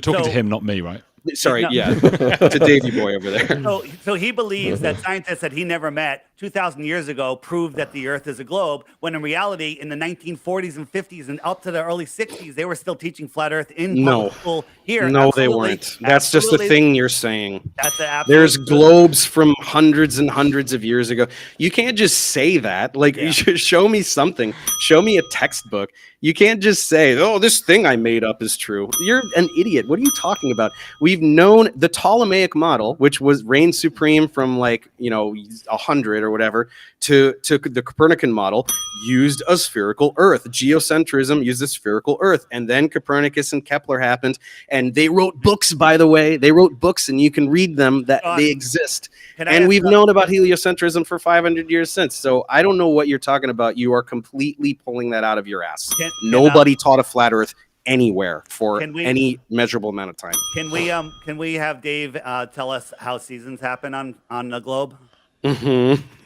talking to him, not me, right? Sorry, No. yeah, to Davey boy over there. So he believes that scientists that he never met 2,000 years ago proved that the Earth is a globe, when in reality, in the 1940s and 50s and up to the early 60s, they were still teaching flat Earth in public school here. No, Absolutely. they weren't. That's just the thing you're saying. That's the absolute There's truth. globes from hundreds and hundreds of years ago. You can't just say that. Like, you should show me something. Show me a textbook. You can't just say, oh, this thing I made up is true. You're an idiot. What are you talking about? We've known the Ptolemaic model, which was reigned supreme from 100 or whatever, to the Copernican model, used a spherical Earth. Geocentrism used a spherical Earth. And then Copernicus and Kepler happened. And they wrote books, by the way. They wrote books, and you can read them, that they exist. And we've known about heliocentrism for 500 years since. So I don't know what you're talking about. You are completely pulling that out of your ass. Nobody taught a flat Earth anywhere for any measurable amount of time. Can we have Dave tell us how seasons happen on the globe?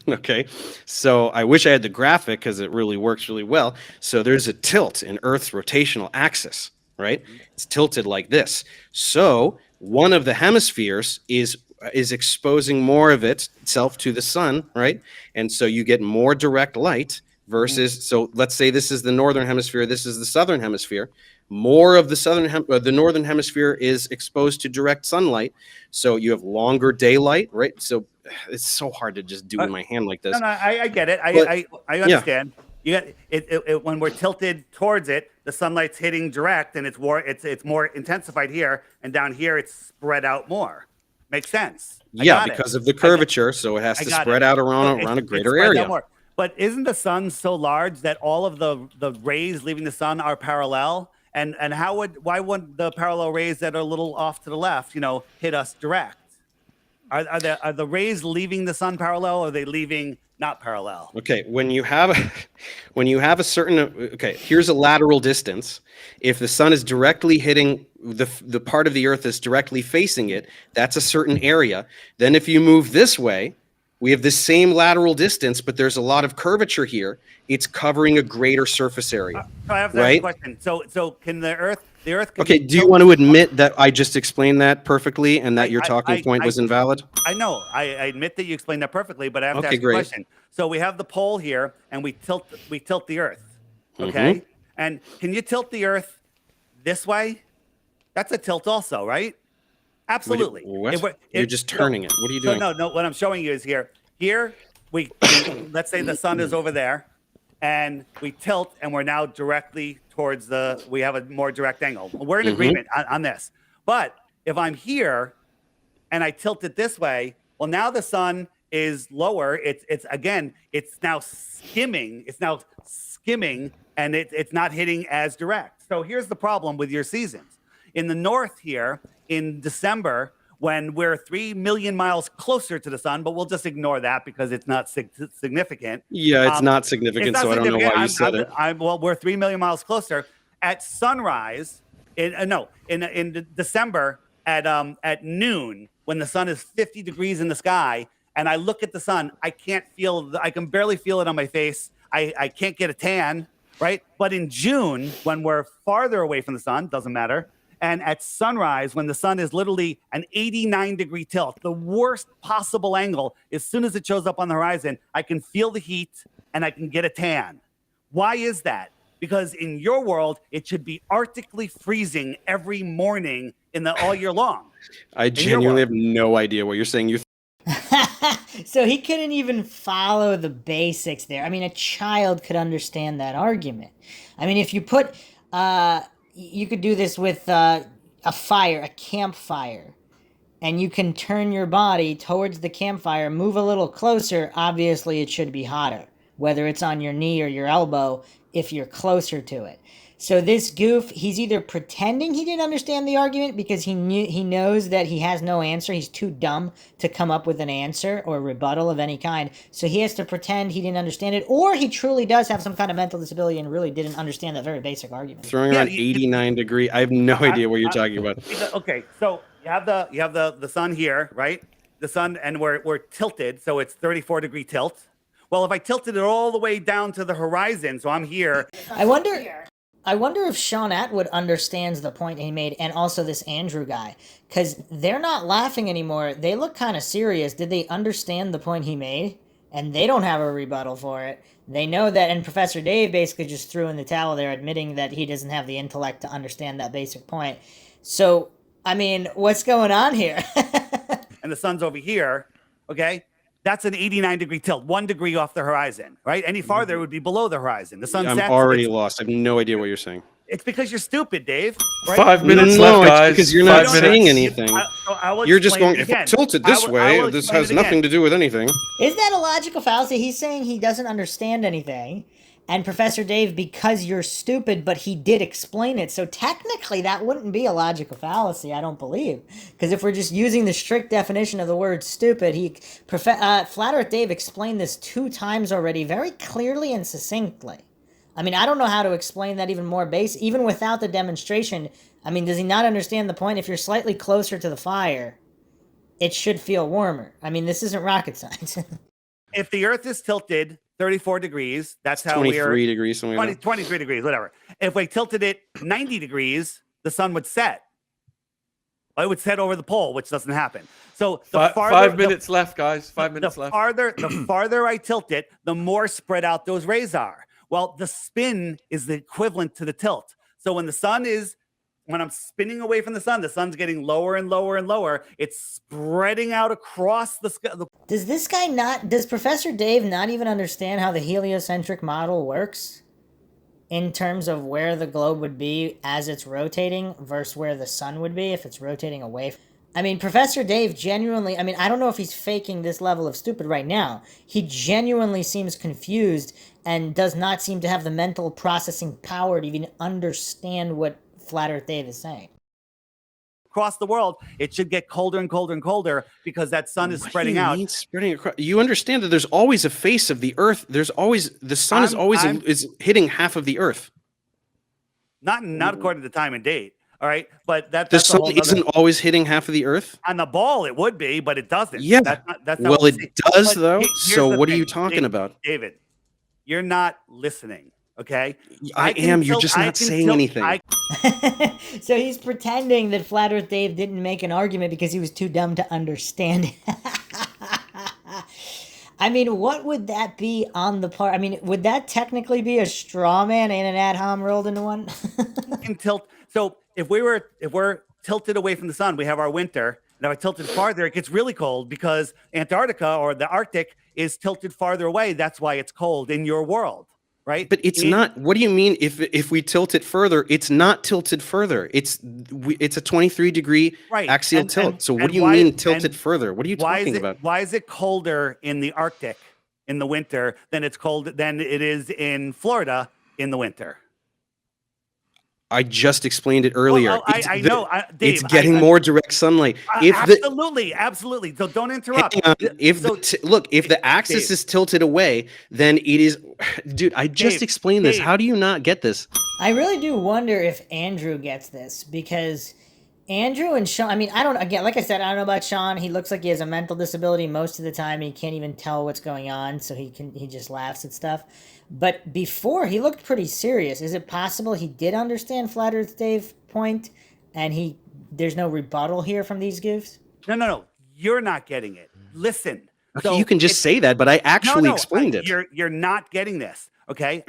Okay, so I wish I had the graphic because it really works really well. So there's a tilt in Earth's rotational axis, right? It's tilted like this. So one of the hemispheres is exposing more of itself to the sun, right? And so you get more direct light versus, so let's say this is the northern hemisphere, this is the southern hemisphere. More of the northern hemisphere is exposed to direct sunlight, so you have longer daylight, right? So it's so hard to just do in my hand like this. No, I get it. I understand. You got it when we're tilted towards it, the sunlight's hitting direct, and it's more intensified here, and down here it's spread out more. Makes sense. Because of the curvature, so it has to spread out around a greater area. But isn't the sun so large that all of the rays leaving the sun are parallel? And why wouldn't the parallel rays that are a little off to the left, hit us direct? Are the rays leaving the sun parallel, or are they leaving not parallel? Okay, when you have a certain here's a lateral distance. If the sun is directly hitting the part of the Earth that's directly facing it, that's a certain area. Then if you move this way, we have the same lateral distance, but there's a lot of curvature here. It's covering a greater surface area. I have a question. So can the Earth? The Earth. Okay. Do you want to admit that I just explained that perfectly, and that your talking point was invalid? I know. I admit that you explained that perfectly, but I have to ask a question. So we have the pole here, and we tilt the Earth. Okay. And can you tilt the Earth this way? That's a tilt, also, right? Absolutely. You're just turning it. What are you doing? No. What I'm showing you is here. Here, let's say the sun is over there, and we tilt, and we're now directly towards we have a more direct angle. We're in agreement on this. But if I'm here, and I tilt it this way, well, now the sun is lower. It's now skimming. It's now skimming, and it's not hitting as direct. So here's the problem with your seasons. In the north here, in December, when we're 3 million miles closer to the sun, but we'll just ignore that because it's not significant. Yeah, it's not significant, so I don't know why you said it. We're 3 million miles closer. At sunrise, in December at noon, when the sun is 50 degrees in the sky, and I look at the sun, I can barely feel it on my face. I can't get a tan, right? But in June, when we're farther away from the sun, doesn't matter. And at sunrise, when the sun is literally an 89-degree tilt, the worst possible angle, as soon as it shows up on the horizon, I can feel the heat and I can get a tan. Why is that? Because in your world, it should be arctically freezing every morning all year long. I genuinely have no idea what you're saying. So he couldn't even follow the basics there. I mean, a child could understand that argument. I mean, if you put... you could do this with a campfire, and you can turn your body towards the campfire, move a little closer. Obviously, it should be hotter, whether it's on your knee or your elbow, if you're closer to it. So this goof, he's either pretending he didn't understand the argument because he knows that he has no answer. He's too dumb to come up with an answer or a rebuttal of any kind. So he has to pretend he didn't understand it, or he truly does have some kind of mental disability and really didn't understand that very basic argument. Throwing around 89 degree. I have no idea what you're talking about. Okay, so you have the sun here, right? The sun, and we're tilted, so it's 34-degree tilt. Well, if I tilted it all the way down to the horizon, so I'm here. I wonder I wonder if Sean Atwood understands the point he made, and also this Andrew guy, because they're not laughing anymore. They look kind of serious. Did they understand the point he made? And they don't have a rebuttal for it. They know that, and Professor Dave basically just threw in the towel there, admitting that he doesn't have the intellect to understand that basic point. So, I mean, what's going on here? And the sun's over here, okay? That's an 89-degree tilt, 1 degree off the horizon, right? Any farther, it would be below the horizon. The sun I'm sets. already lost. I have no idea what you're saying. It's because you're stupid, Dave. Right? 5 minutes No, left, it's guys. because you're 5 not minutes. saying anything. I will You're just explain going, it if I again. tilt it I this will way, this explain has it nothing again. to do with anything. Is that a logical fallacy? He's saying he doesn't understand anything. And Professor Dave, because you're stupid, but he did explain it. So technically, that wouldn't be a logical fallacy, I don't believe. Because if we're just using the strict definition of the word stupid, Flat Earth Dave explained this 2 times already, very clearly and succinctly. I mean, I don't know how to explain that even more even without the demonstration. I mean, does he not understand the point? If you're slightly closer to the fire, it should feel warmer. I mean, this isn't rocket science. If the Earth is tilted 34 degrees, that's how we are. 23 degrees, something like that. 23 degrees, whatever. If we tilted it 90 degrees, the sun would set. It would set over the pole, which doesn't happen. So the farther, 5 minutes left, guys. 5 minutes left. The farther I tilt it, the more spread out those rays are. Well, the spin is the equivalent to the tilt. So when I'm spinning away from the sun's getting lower and lower and lower. It's spreading out across the sky. Does Professor Dave not even understand how the heliocentric model works? In terms of where the globe would be as it's rotating versus where the sun would be if it's rotating away. I mean, Professor Dave genuinely, I mean, I don't know if he's faking this level of stupid right now. He genuinely seems confused and does not seem to have the mental processing power to even understand what Flat Earth Dave is saying. Across the world, it should get colder and colder and colder because that sun is spreading out. Spreading across? You understand that there's always a face of the Earth. There's always the sun is hitting half of the Earth. Not according to time and date. All right, but that's the a sun whole nother- isn't always hitting half of the Earth. On the ball, it would be, but it doesn't. Yeah. That's not Well, what it we see. does But though. here's So the what are thing, you talking about? David? You're not listening. Okay. I am. You're just not saying anything. So he's pretending that Flat Earth Dave didn't make an argument because he was too dumb to understand it. I mean, what would that be on the part? I mean, would that technically be a straw man and an ad hom rolled into one? Can tilt. So if we're tilted away from the sun, we have our winter. And if I tilted farther, it gets really cold because Antarctica or the Arctic is tilted farther away. That's why it's cold in your world. Right? But it's not. What do you mean? If we tilt it further, it's not tilted further. It's a 23-degree axial tilt. So what do you mean tilted further? What are you talking about? Why is it colder in the Arctic in the winter than it is in Florida in the winter? I just explained it earlier. Well, I know, Dave, it's getting more direct sunlight. Absolutely. So don't interrupt. If the axis Dave, is tilted away, then it is. Dude, I just explained this. How do you not get this? I really do wonder if Andrew gets this because Andrew and Sean. I mean, like I said, I don't know about Sean. He looks like he has a mental disability most of the time. He can't even tell what's going on, so he just laughs at stuff. But before, he looked pretty serious. Is it possible he did understand Flat Earth Dave's point, and there's no rebuttal here from these goofs? No. You're not getting it. Listen. Okay, you can just say that, but I actually explained it. You're not getting this, okay?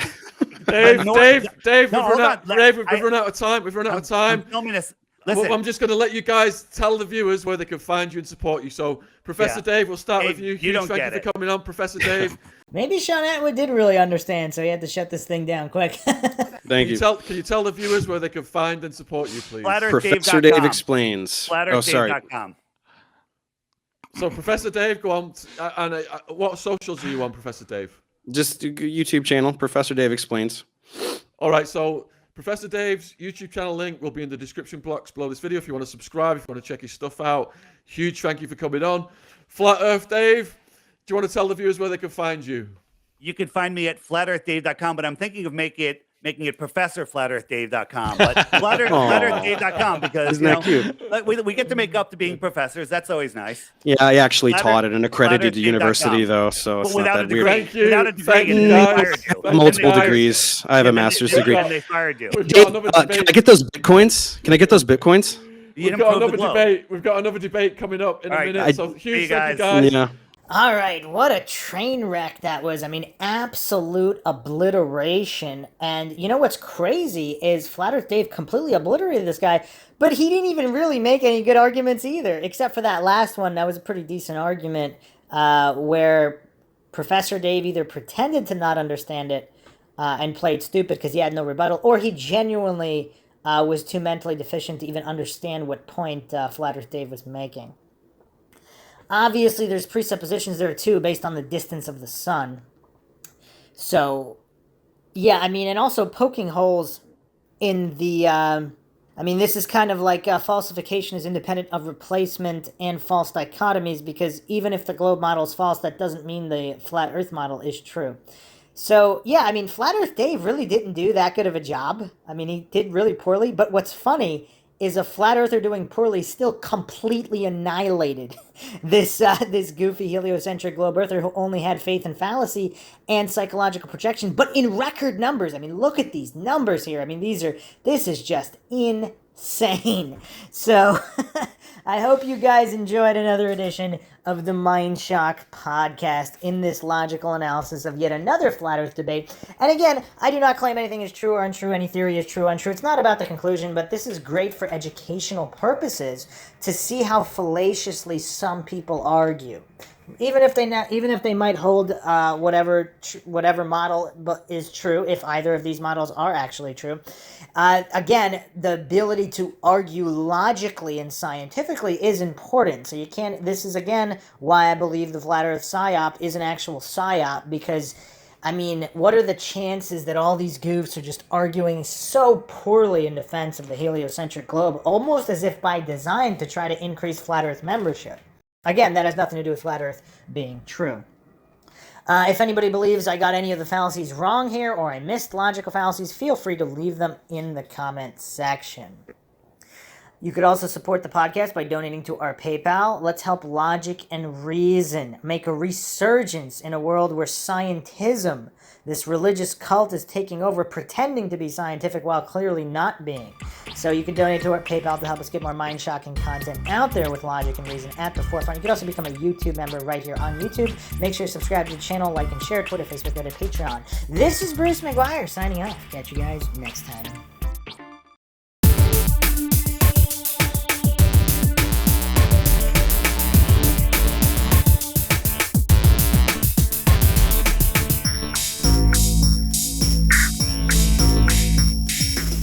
Dave, we've run out of time. We've run out of time. Tell me this. Listen. I'm just going to let you guys tell the viewers where they can find you and support you. So, Professor Dave, we'll start with you. Thank you for coming on, Professor Dave. Maybe Sean Atwood did really understand, so he had to shut this thing down quick. Thank you. Can you tell the viewers where they can find and support you, please? Professor Dave explains. FlatEarthDave.com. So, Professor Dave, go on. And what socials are you on, Professor Dave? Just YouTube channel, Professor Dave explains. All right, so Professor Dave's YouTube channel link will be in the description box below this video if you want to subscribe, if you want to check his stuff out. Huge thank you for coming on. Flat Earth Dave, do you want to tell the viewers where they can find you? You can find me at FlatEarthDave.com, but I'm thinking of making it making it ProfessorFlatEarthDave.com, but FlatEarthDave.com because Isn't that cute? we get to make up to being professors. That's always nice. Yeah, I actually Flat taught at an accredited FlatEarthDave.com. university though, so it's But not without a that degree, weird. Thank you. without a degree, Thank and you, then they guys. fired you. Thank you, Multiple guys. degrees. I have a master's degree. And they fired you. We've Dave, got another can I debate. get those bitcoins? Can I get those bitcoins? You We've didn't got prove the another globe. debate. We've got another debate coming up in a All right, minute. So see you huge thank you, guys. guys. Yeah. All right, what a train wreck that was. I mean, absolute obliteration. And you know what's crazy is Flat Earth Dave completely obliterated this guy, but he didn't even really make any good arguments either, except for that last one. That was a pretty decent argument where Professor Dave either pretended to not understand it and played stupid because he had no rebuttal, or he genuinely was too mentally deficient to even understand what point Flat Earth Dave was making. Obviously, there's presuppositions there too, based on the distance of the sun. So, yeah, I mean, and also poking holes in the. I mean, this is kind of like falsification is independent of replacement and false dichotomies, because even if the globe model is false, that doesn't mean the flat Earth model is true. So, yeah, I mean, Flat Earth Dave really didn't do that good of a job. I mean, he did really poorly, but what's funny is a flat earther doing poorly still completely annihilated this goofy heliocentric globe earther who only had faith in fallacy and psychological projection, but in record numbers. I mean, look at these numbers here. I mean, this is just insane. So I hope you guys enjoyed another edition of the MindShock podcast in this logical analysis of yet another flat earth debate. And again, I do not claim anything is true or untrue, any theory is true or untrue. It's not about the conclusion, but this is great for educational purposes to see how fallaciously some people argue. Even if they might hold whatever model is true, if either of these models are actually true. Again, the ability to argue logically and scientifically is important. So you can't. This is again why I believe the flat Earth psyop is an actual psyop, because I mean, what are the chances that all these goofs are just arguing so poorly in defense of the heliocentric globe, almost as if by design to try to increase flat Earth membership? Again, that has nothing to do with flat Earth being true. If anybody believes I got any of the fallacies wrong here, or I missed logical fallacies, feel free to leave them in the comment section. You could also support the podcast by donating to our PayPal. Let's help logic and reason make a resurgence in a world where scientism, this religious cult, is taking over, pretending to be scientific while clearly not being. So you can donate to our PayPal to help us get more mind-shocking content out there with logic and reason at the forefront. You can also become a YouTube member right here on YouTube. Make sure to subscribe to the channel, like and share, Twitter, Facebook, Reddit, Patreon. This is Bruce McGuire signing off. Catch you guys next time.